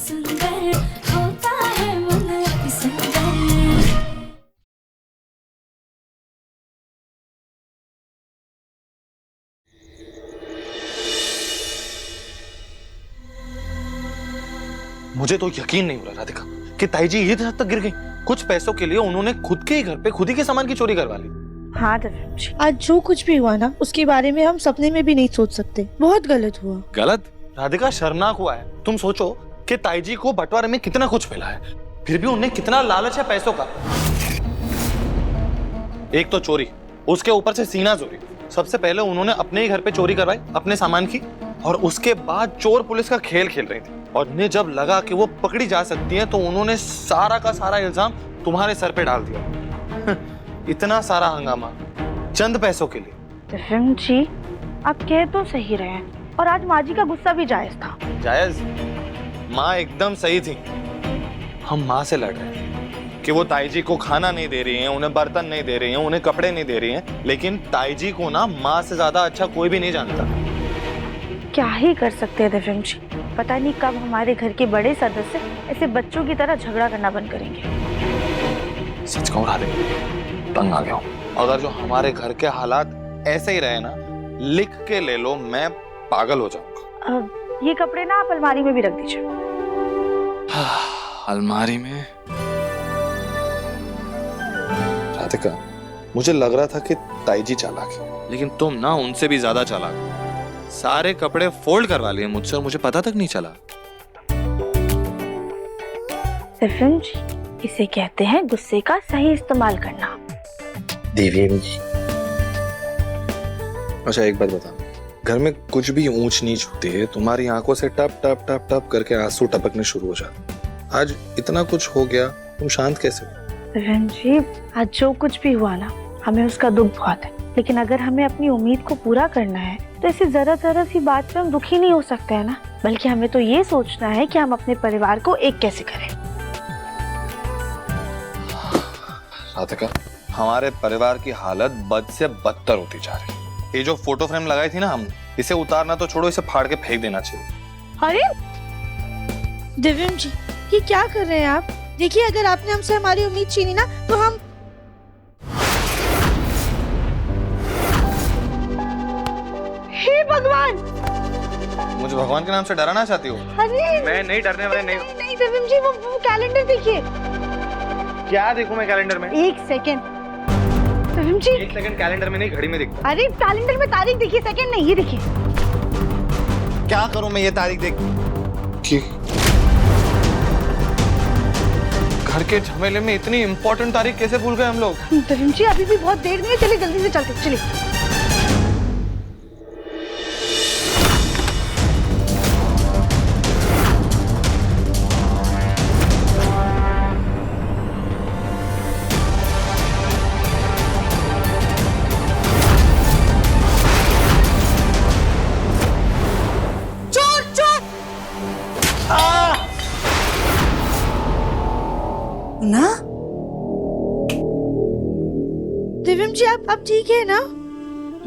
सुंदर होता है मन अति सुंदर। मुझे तो यकीन नहीं हो रहा राधिका कि ताई जी ये हद तक गिर गई। कुछ पैसों के लिए उन्होंने खुद के ही घर पे खुद ही के सामान की चोरी करवा ली। हाँ दिव्यम जी, आज जो कुछ भी हुआ ना उसके बारे में हम सपने में भी नहीं सोच सकते। बहुत गलत हुआ। गलत? राधिका शर्मनाक हुआ है। तुम सोचो कि ताई जी को बंटवारे में कितना कुछ मिला है, फिर भी उन्हें कितना लालच है पैसों का। एक तो चोरी, उसके ऊपर से सीना चोरी। सबसे पहले उन्होंने अपने ही घर पे चोरी करवाई अपने सामान की, और उसके बाद चोर पुलिस का खेल खेल रही थी। और उन्हें जब लगा कि वो पकड़ी जा सकती है तो उन्होंने सारा का सारा इल्जाम तुम्हारे सर पे डाल दिया। इतना सारा हंगामा चंद पैसों के लिए। दिव्यम जी, आप कह तो सही रहे हैं, और आज माँ जी का गुस्सा भी जायज था। जायज? माँ एकदम सही थी। हम माँ से लड़ रहे हैं कि वो ताई जी को खाना नहीं दे रही हैं, उन्हें बर्तन नहीं दे रही हैं, उन्हें कपड़े नहीं दे रही हैं, लेकिन ताई जी को ना माँ से ज्यादा अच्छा कोई भी नहीं जानता। क्या ही कर सकते हैं दिव्यम जी, पता नहीं कब हमारे घर के बड़े सदस्य ऐसे बच्चों की तरह झगड़ा करना बंद करेंगे। सच कहूं राधिका, तंग आ गया हूं। अगर जो हमारे घर के हालात ऐसे ही रहे ना, लिख के ले लो, मैं पागल हो जाऊंगा। अब ये कपड़े ना आप अलमारी में भी रख दीजिए। अलमारी में? राधिका, मुझे लग रहा था कि ताई जी चालाक है, लेकिन तुम ना उनसे भी ज्यादा चालाक। सारे कपड़े फोल्ड करवा लिए मुझसे और मुझे पता तक नहीं चला। दिव्यम जी, इसे कहते हैं गुस्से का सही इस्तेमाल करना। दिव्यम जी, अच्छा एक बात बता, घर में कुछ भी ऊंच नीच होती है तुम्हारी आंखों से टप टप टप टप करके आंसू टपकने शुरू हो जाते। आज इतना कुछ हो गया, तुम शांत कैसे हो? दिव्यम जी, आज जो कुछ भी हुआ ना, हमें उसका दुख बहुत है, लेकिन अगर हमें अपनी उम्मीद को पूरा करना है तो ऐसी जरा सी बात पे हम दुखी नहीं हो सकते हैं ना। बल्कि हमें तो ये सोचना है कि हम अपने परिवार को एक कैसे करें। राधिका, हमारे परिवार की हालत बद से बदतर होती जा रही है। ये जो फोटो फ्रेम लगाई थी ना हमने, इसे उतारना तो छोड़ो, इसे फाड़ के फेंक देना चाहिए। अरे दिव्यम जी, ये क्या कर रहे हैं आप? देखिए, अगर आपने हमसे हमारी उम्मीद छीनी ना तो हम... हे भगवान! मुझे भगवान के नाम से डराना चाहती हो? अरे मैं नहीं डरने वाले। नहीं नहीं दिव्यम जी, वो कैलेंडर देखिए। क्या देखूं मैं कैलेंडर में? एक सेकंड दिव्यम जी। एक सेकंड कैलेंडर में नहीं, घड़ी में दिखता। अरे कैलेंडर में तारीख देखिए, सेकंड नहीं, ये देखिए। क्या करूं मैं ये तारीख देख के? घर के झमेले में इतनी इंपॉर्टेंट तारीख कैसे भूल गए हम लोग? दिव्यम जी, अभी भी बहुत देर नहीं है, चलिए जल्दी से चलते, चलिए। ना दिव्यम जी, आप ठीक है ना?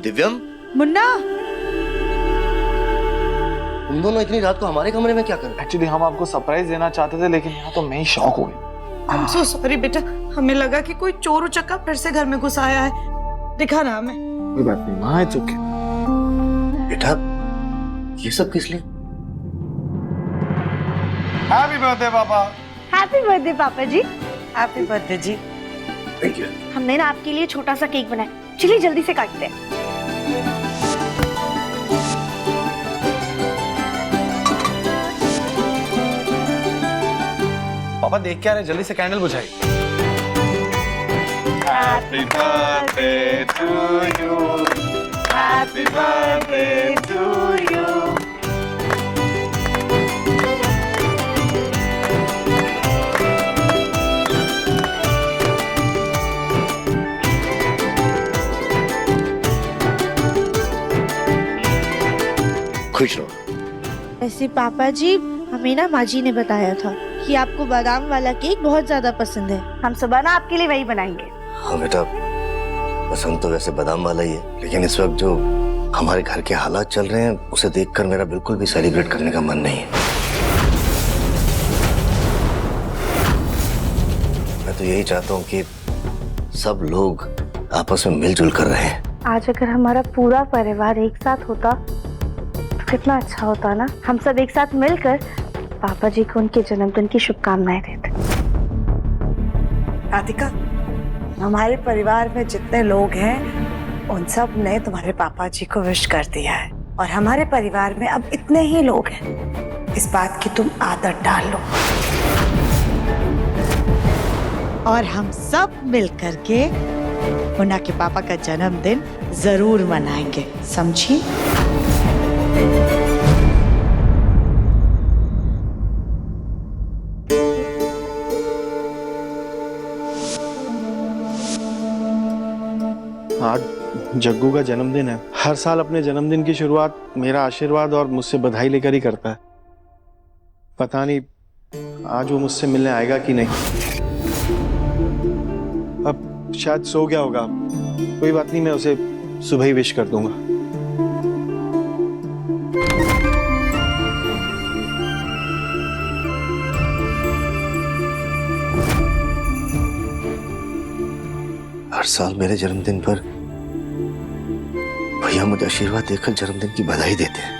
दिव्यम, मुन्ना, तुम दोनों इतनी रात को हमारे कमरे में क्या कर रहे हो? एक्चुअली हम आपको सरप्राइज देना चाहते थे, लेकिन यहाँ तो मैं ही शॉक हो गई। आई एम सो सॉरी बेटा, हमें लगा कि कोई चोर उचक्का फिर से घर में घुस आया है। दिखा ना हमें। कोई बात नहीं माँ, इट्स ओके। बेटा, ये सब किस लिए? हैप्पी बर्थडे पापा। हैप्पी बर्थडे पापा जी। हैप्पी बर्थडे जी। Thank you. हमने ना आपके लिए छोटा सा केक बनाया, चलिए जल्दी से काटते हैं। पापा देख क्या रहे, जल्दी से कैंडल बुझाई। Happy birthday to you, happy birthday to you. खुश रहो। ऐसे पापा जी, हमें ना माँ जी ने बताया था कि आपको बादाम वाला केक बहुत ज्यादा पसंद है। हम सुबह ना आपके लिए वही बनाएंगे। हाँ बेटा, पसंद तो वैसे बादाम वाला ही है, लेकिन इस वक्त जो हमारे घर के हालात चल रहे हैं उसे देखकर मेरा बिल्कुल भी सेलिब्रेट करने का मन नहीं है। तो यही चाहता हूँ कि सब लोग आपस में मिलजुल कर रहे हैं। आज अगर हमारा पूरा परिवार एक साथ होता तो कितना अच्छा होता ना। हम सब एक साथ मिलकर पापा जी को उनके जन्मदिन की शुभकामनाएं देते। राधिका, हमारे परिवार में जितने लोग हैं उन सब ने तुम्हारे पापा जी को विश कर दिया है और हमारे परिवार में अब इतने ही लोग हैं, इस बात की तुम आदत डाल लो और हम सब मिल करके मुन्ना के पापा का जन्मदिन जरूर मनाएंगे, समझी? आज जग्गू का जन्मदिन है। हर साल अपने जन्मदिन की शुरुआत मेरा आशीर्वाद और मुझसे बधाई लेकर ही करता है। पता नहीं आज वो मुझसे मिलने आएगा कि नहीं। अब शायद सो गया होगा। कोई बात नहीं, मैं उसे सुबह ही विश कर दूंगा। हर साल मेरे जन्मदिन पर भैया मुझे आशीर्वाद देकर जन्मदिन की बधाई देते हैं,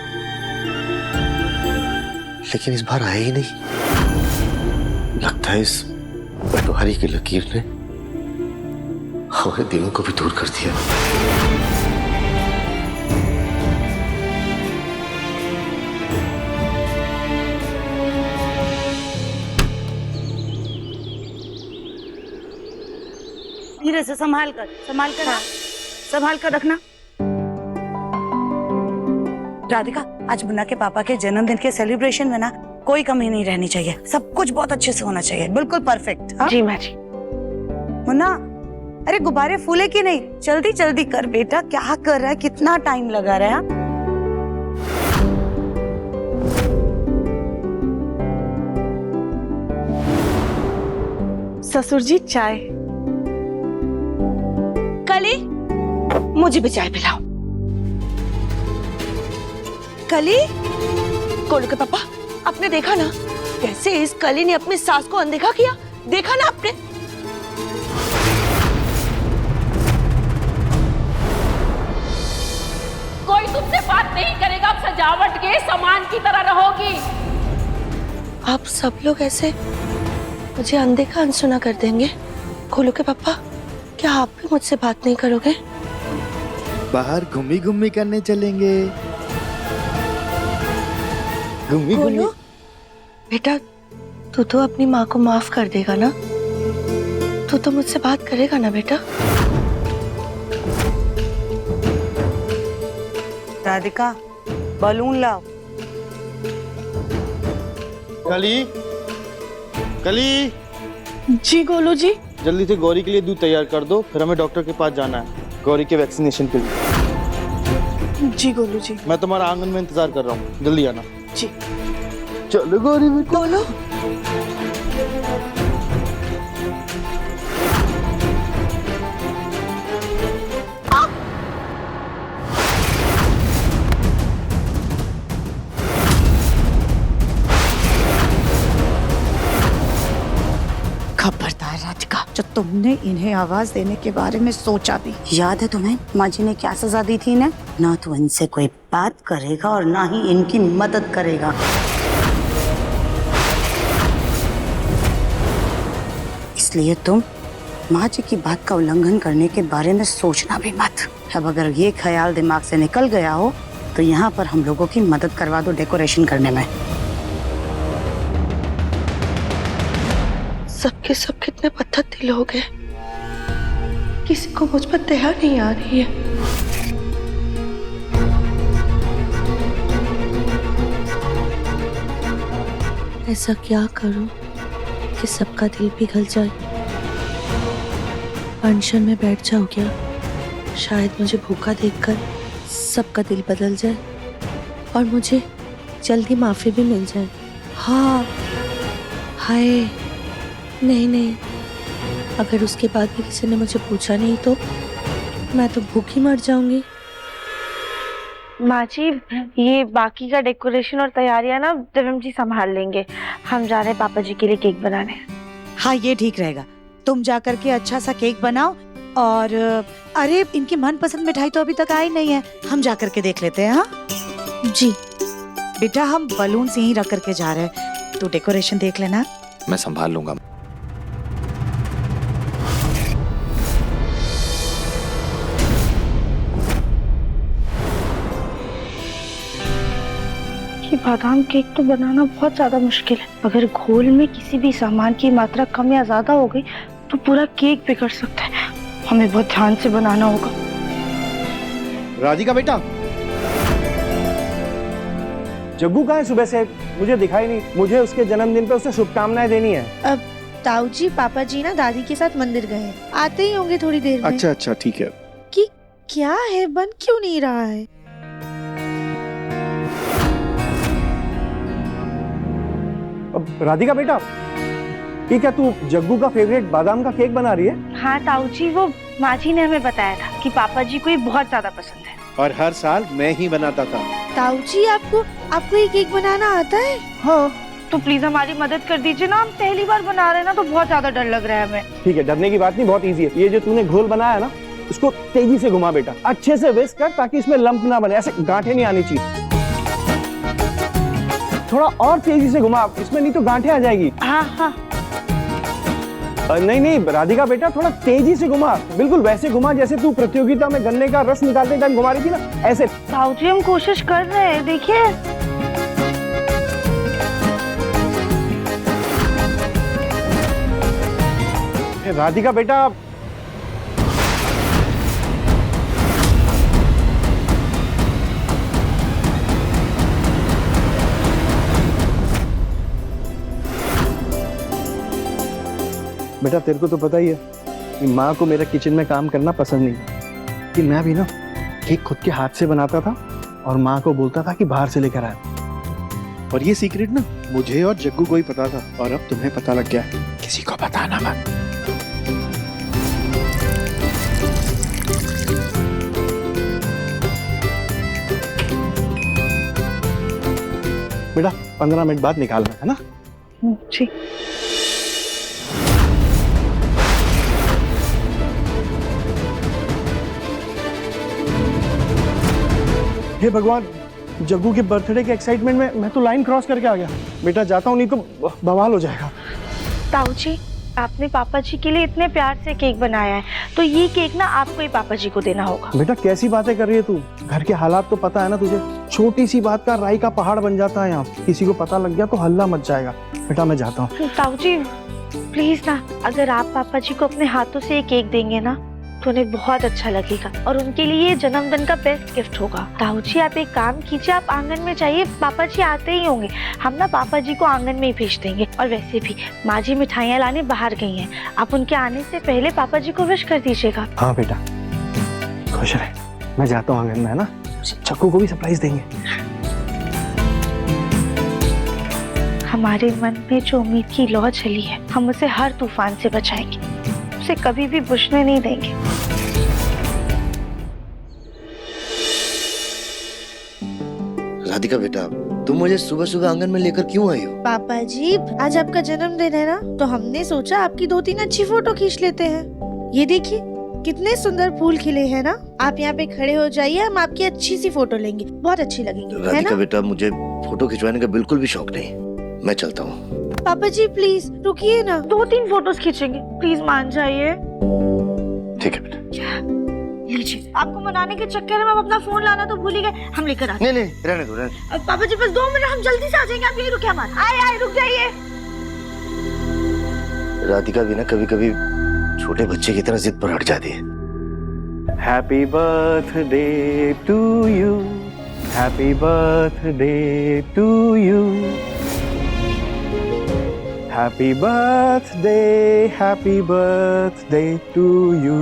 लेकिन इस बार आए ही नहीं। लगता है इस पटवारी की लकीर ने हमारे दिलों को भी दूर कर दिया। धीरे से संभाल कर रखना। राधिका, आज मुन्ना के पापा के जन्मदिन के सेलिब्रेशन में ना कोई कमी नहीं रहनी चाहिए। सब कुछ बहुत अच्छे से होना चाहिए, बिल्कुल परफेक्ट। हाँ? जी माँ जी। मुन्ना, अरे गुब्बारे फूले कि नहीं? जल्दी जल्दी कर बेटा, क्या कर रहा है? कितना टाइम लगा रहा है? ससुर जी चाय। कली, मुझे भी चाय पिलाओ। कली, गोलू के पापा, आपने देखा ना कैसे इस कली ने अपनी सास को अनदेखा किया? देखा ना आपने? कोई तुमसे बात नहीं करेगा, अब सजावट के सामान की तरह रहोगी। आप सब लोग ऐसे मुझे अनदेखा अनसुना कर देंगे? गोलू के पापा, क्या आप भी मुझसे बात नहीं करोगे? बाहर घूमी घूमी करने चलेंगे। घूमी घूमी। गोलू, बेटा तू तो अपनी माँ को माफ कर देगा ना? तू तो मुझसे बात करेगा ना बेटा? राधिका, बलून लाओ। कली, कली, जी गोलू जी। जल्दी से गौरी के लिए दूध तैयार कर दो, फिर हमें डॉक्टर के पास जाना है गौरी के वैक्सीनेशन के लिए। जी गोलू जी। मैं तुम्हारा आंगन में इंतजार कर रहा हूँ, जल्दी आना। जी। चलो गौरी बेटा। गोलू, खबरदार राधिका, जो तुमने इन्हें आवाज देने के बारे में सोचा भी। याद है तुम्हें माँ जी ने क्या सजा दी थी इन्हें? ना तो इनसे कोई बात करेगा और ना ही इनकी मदद करेगा। इसलिए तुम माँ जी की बात का उल्लंघन करने के बारे में सोचना भी मत। अब अगर ये ख्याल दिमाग से निकल गया हो तो यहाँ पर हम लोगों की मदद करवा दो डेकोरेशन करने में। सबके सब कितने पत्थर दिल हो गए। किसी को मुझ पर दया नहीं आ रही है। ऐसा क्या करूं कि सबका दिल पिघल जाए? अनशन में बैठ जाओ क्या? शायद मुझे भूखा देखकर सबका दिल बदल जाए और मुझे जल्दी माफी भी मिल जाए। हाँ, हाय, नहीं नहीं, अगर उसके बाद भी किसी ने मुझे पूछा नहीं तो मैं तो भूखी मर जाऊंगी। माँ जी, ये बाकी का डेकोरेशन और तैयारियां ना दिव्यम जी संभाल लेंगे। हम जा रहे हैं पापा जी के लिए केक बनाने। हाँ, ये ठीक रहेगा। तुम जाकर के अच्छा सा केक बनाओ और अरे इनकी मनपसंद मिठाई तो अभी तक आई नहीं है, हम जाकर के देख लेते हैं। हाँ जी बेटा, हम बलून से ही रख करके जा रहे हैं, तू डेकोरेशन देख लेना। मैं संभाल लूंगा। ये बादाम केक तो बनाना बहुत ज्यादा मुश्किल है। अगर घोल में किसी भी सामान की मात्रा कम या ज्यादा हो गई तो पूरा केक बिगड़ सकता है। हमें बहुत ध्यान से बनाना होगा। राधिका बेटा, जग्गू कहाँ है? सुबह से मुझे दिखाई नहीं। मुझे उसके जन्मदिन पे उसे शुभकामनाएं देनी है। अब ताऊ जी पापा जी ना दादी के साथ मंदिर गए हैं, आते ही होंगे थोड़ी देर में। अच्छा अच्छा ठीक है। कि क्या है, बन क्यों नहीं रहा है? अब राधिका बेटा, ये क्या तू जग्गू का फेवरेट बादाम का केक बना रही है? हाँ ताऊ जी, वो माँ जी ने हमें बताया था कि पापा जी को ये बहुत ज्यादा पसंद है। और हर साल मैं ही बनाता था। ताऊ जी आपको ये केक बनाना आता है? हाँ, तो प्लीज हमारी मदद कर दीजिए ना, हम पहली बार बना रहे हैं ना, तो बहुत ज्यादा डर लग रहा है हमें। ठीक है, डरने की बात नहीं, बहुत इजी है। ये जो तूने घोल बनाया ना, इसको तेजी से घुमा बेटा, अच्छे से विस्क कर ताकि इसमें लंप ना बने, ऐसे गांठें नहीं आनी चाहिए। थोड़ा और तेजी से घुमा, इसमें नहीं तो गांठें आ जाएगी। हाँ हाँ। नहीं राधिका बेटा, थोड़ा तेजी से घुमा, बिल्कुल वैसे घुमा जैसे तू प्रतियोगिता में गन्ने का रस निकालते टाइम घुमा रही थी ना, ऐसे। ताऊ जी हम कोशिश कर रहे हैं, देखिए। राधिका बेटा, बेटा तेरे को तो पता ही है कि माँ को मेरे किचन में काम करना पसंद नहीं, कि मैं भी ना केक खुद के हाथ से बनाता था और माँ को बोलता था कि बाहर से लेकर आए। और ये सीक्रेट ना मुझे और जग्गू को ही पता था, और अब तुम्हें पता लग गया है। किसी को बताना मत। बेटा 15 मिनट बाद निकालना है ना? जी। हे भगवान, जग्गू के बर्थडे के एक्साइटमेंट में मैं तो लाइन क्रॉस करके आ गया। बेटा जाता हूँ, नहीं तो बवाल हो जाएगा। ताऊ जी, आपने पापा जी के लिए इतने प्यार से केक बनाया है, तो ये केक ना आपको ही पापा जी को देना होगा। बेटा कैसी बातें कर रही है तू? घर के हालात तो पता है ना तुझे। छोटी सी बात का राई का पहाड़ बन जाता है यहाँ। किसी को पता लग गया तो हल्ला मच जाएगा। बेटा मैं जाता हूँ। ताऊ जी प्लीज ना, अगर आप पापा जी को अपने हाथों से ये केक देंगे ना तो उन्हें बहुत अच्छा लगेगा और उनके लिए ये जन्मदिन का बेस्ट गिफ्ट होगा। ताऊ जी आप एक काम कीजिए, आप आंगन में जाइए, पापा जी आते ही होंगे, हम ना पापा जी को आंगन में ही भेज देंगे। और वैसे भी माँ जी मिठाइयाँ लाने बाहर गई हैं, आप उनके आने से पहले पापा जी को विश कर दीजिएगा। हाँ बेटा खुश रहे, मैं जाता हूँ आंगन में, है ना? चक्कू को भी सरप्राइज देंगे। हमारे मन में जो उम्मीद की लौ चली है, हम उसे हर तूफान से बचाएंगे, उसे कभी भी बुझने नहीं देंगे। राधिका बेटा, तुम मुझे सुबह सुबह आंगन में लेकर क्यों आई हो? पापा जी आज आपका जन्मदिन है ना, तो हमने सोचा आपकी 2-3 अच्छी फोटो खींच लेते हैं। ये देखिए कितने सुंदर फूल खिले हैं ना, आप यहाँ पे खड़े हो जाइए, हम आपकी अच्छी सी फोटो लेंगे, बहुत अच्छी लगेंगी। राधिका बेटा मुझे फोटो खिंचवाने का बिल्कुल भी शौक नहीं, मैं चलता हूँ। पापा जी प्लीज रुकिए ना, 2-3 फोटोज खींचेंगे, प्लीज मान जाइए। ठीक है बेटा। लीजिए, आपको मनाने के चक्कर में आप अपना फोन लाना तो भूल ही गए, हम लेकर आते। नहीं रहने दो। पापा जी बस 2 मिनट, हम जल्दी से आ जाएंगे, आप यही रुकिए हमारे। आए रुक जाइए। राधिका भी ना कभी कभी छोटे बच्चे की तरह जिद पर हट जाती है। Happy birthday to you, happy birthday to you, happy birthday to you.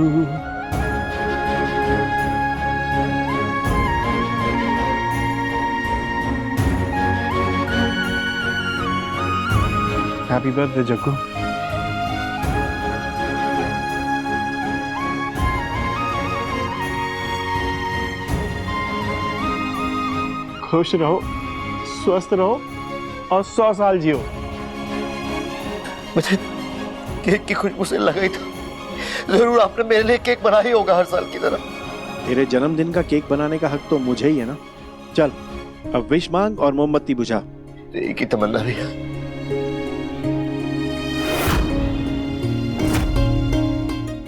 Happy birthday Jaggu. खुश रहो, स्वस्थ रहो और 100 साल जियो। केक की खुशबू से लगा ही था। जरूर आपने मेरे लिए केक बनाया ही होगा हर साल की तरह। तेरे जन्मदिन का केक बनाने का हक तो मुझे ही है ना। चल अब विश मांग और मोमबत्ती बुझा। एक ही तमन्ना भी है।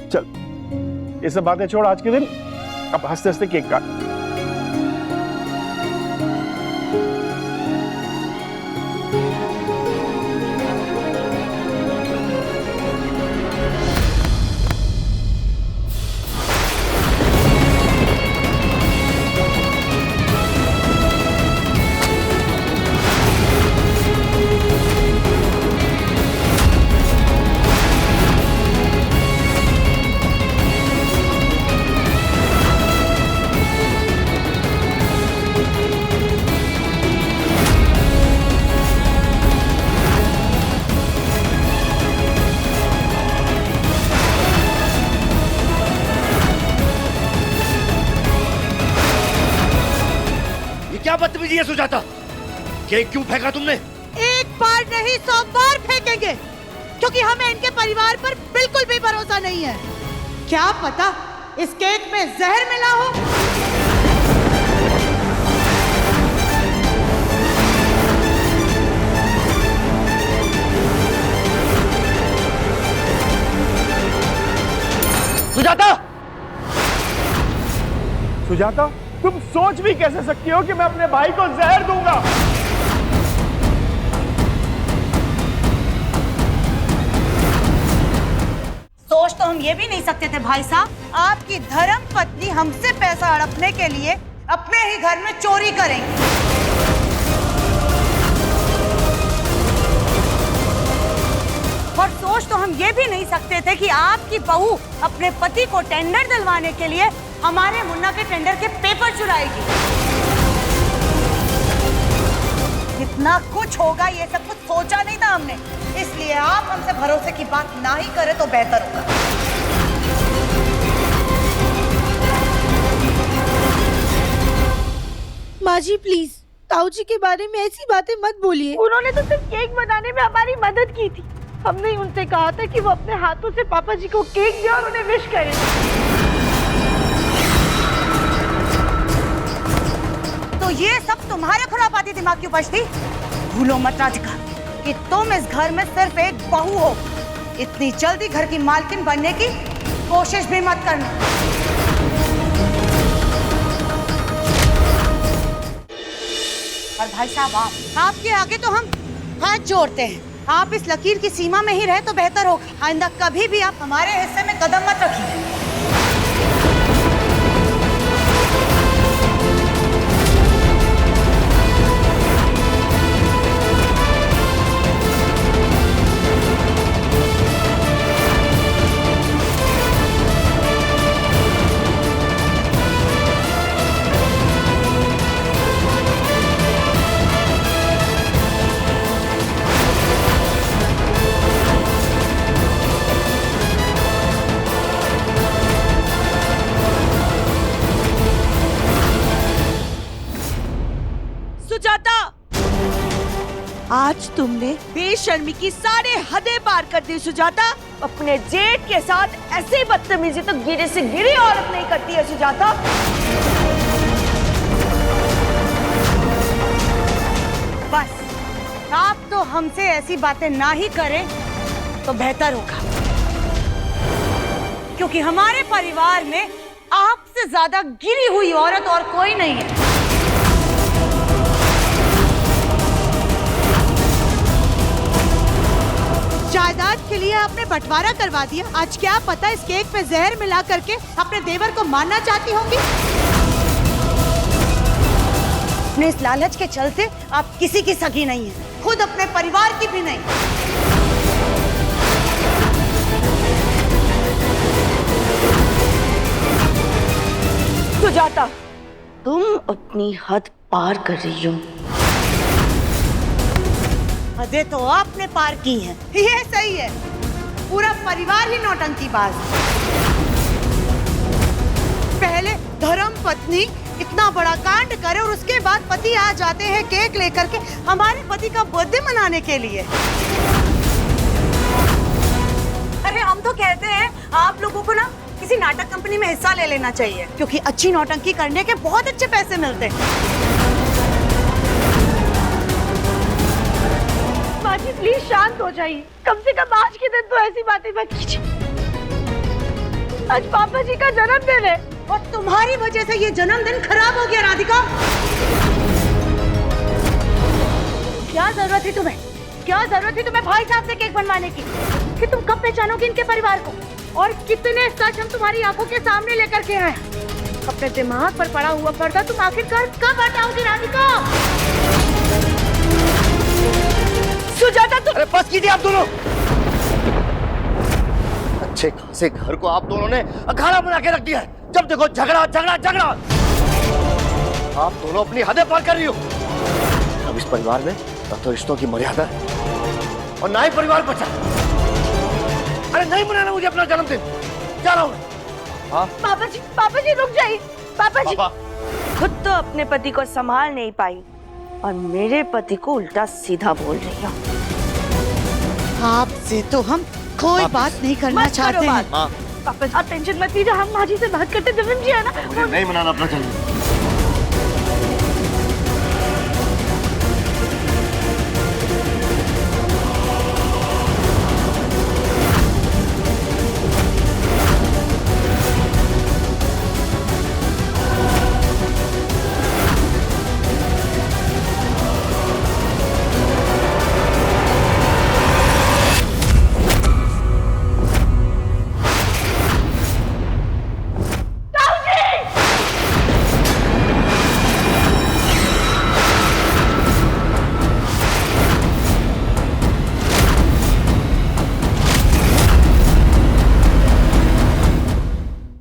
चल ये सब बातें छोड़, आज के दिन अब हंसते हंसते केक काट। क्या बदतमीजी है सुजाता? केक क्यों फेंका तुमने? एक बार नहीं 100 बार फेंकेंगे, क्योंकि हमें इनके परिवार पर बिल्कुल भी भरोसा नहीं है। क्या पता इस केक में जहर मिला हो। सुजाता! सुजाता, तुम सोच भी कैसे सकती हो कि मैं अपने भाई को जहर दूंगा? सोच तो हम ये भी नहीं सकते थे भाई साहब, आपकी धर्म पत्नी हमसे पैसा हड़पने के लिए अपने ही घर में चोरी करेंगी। और सोच तो हम ये भी नहीं सकते थे कि आपकी बहू अपने पति को टेंडर दिलवाने के लिए हमारे मुन्ना के टेंडर के पेपर चुराएगी। इतना कुछ होगा ये सब कुछ सोचा नहीं था हमने, इसलिए आप हमसे भरोसे की बात ना ही करें तो बेहतर होगा। माँ जी प्लीज ताऊ जी के बारे में ऐसी बातें मत बोलिए। उन्होंने तो सिर्फ केक बनाने में हमारी मदद की थी। हमने उनसे कहा था कि वो अपने हाथों से पापा जी को केक दे और उन्हें विश करें। तो ये सब तुम्हारे खुरापाती दिमाग की उपज थी। भूलो मत राधिका कि तुम इस घर में सिर्फ एक बहू हो। इतनी जल्दी घर की मालकिन बनने की कोशिश भी मत करना। और भाई साहब आपके आगे तो हम हाथ जोड़ते हैं। आप इस लकीर की सीमा में ही रहे तो बेहतर होगा। आइंदा कभी भी आप हमारे हिस्से में कदम मत रखिए। सुजाता, आज तुमने बेशर्मी की सारे हदें पार कर दी। सुजाता, अपने जेठ के साथ ऐसी बदतमीजी तो गिरे से गिरी औरत नहीं करती है। सुजाता, बस आप तो हमसे ऐसी बातें ना ही करें तो बेहतर होगा, क्योंकि हमारे परिवार में आपसे ज्यादा गिरी हुई औरत और कोई नहीं है। जायदाद के लिए आपने बंटवारा करवा दिया। आज क्या पता इस केक में जहर मिला करके अपने देवर को मारना चाहती होंगी। अपने इस लालच के चलते आप किसी की सगी नहीं है, खुद अपने परिवार की भी नहीं। सुजाता, तुम अपनी हद पार कर रही हो। हदें तो आपने पार की है, ये सही है। पूरा परिवार ही नौटंकीबाज। पहले धर्म पत्नी इतना बड़ा कांड करे और उसके बाद पति आ जाते हैं केक लेकर के हमारे पति का बर्थडे मनाने के लिए। कंपनी में हिस्सा ले लेना चाहिए, क्योंकि अच्छी नौटंकी करने के बहुत अच्छे पैसे मिलते हैं। माँ जी प्लीज शांत हो जाइए, कम से कम आज के दिन तो ऐसी बातें मत कीजिए। आज पापा जी का जन्मदिन है और तुम्हारी वजह से ये जन्मदिन खराब हो गया राधिका। क्या जरूरत है तुम्हें, क्या जरूरत है तुम्हें भाई साहब से केक बनवाने की? कि तुम कब पहचानोगी इनके परिवार को, और कितने सच हम तुम्हारी आंखों के सामने लेकर के आए। अपने दिमाग पर पड़ा हुआ पर्दा तुम आखिरकार कब हटाओगी राधिका? सुजाता तुम अरे बस कीजिए आप दोनों। अच्छे खासे घर को आप दोनों ने अखाड़ा बना के रख दिया है। जब देखो झगड़ा झगड़ा झगड़ा। आप दोनों अपनी हदें पार कर रही हो। अब इस परिवार में ना तो रिश्तों की मर्यादा है और ना ही परिवार बचा। अरे नहीं मनाना मुझे अपना जन्मदिन, जा रहा हूँ। पापा जी रुक जाइए। पापा जी खुद तो अपने पति को संभाल नहीं पाई और मेरे पति को उल्टा सीधा बोल रही हो। आपसे तो हम कोई बात नहीं करना चाहते हैं। पापा जी आप टेंशन मत लीजिए, हम माँ जी से बात करते विपिन जी है ना। मुझे नहीं मनाना अपना जन्मदिन।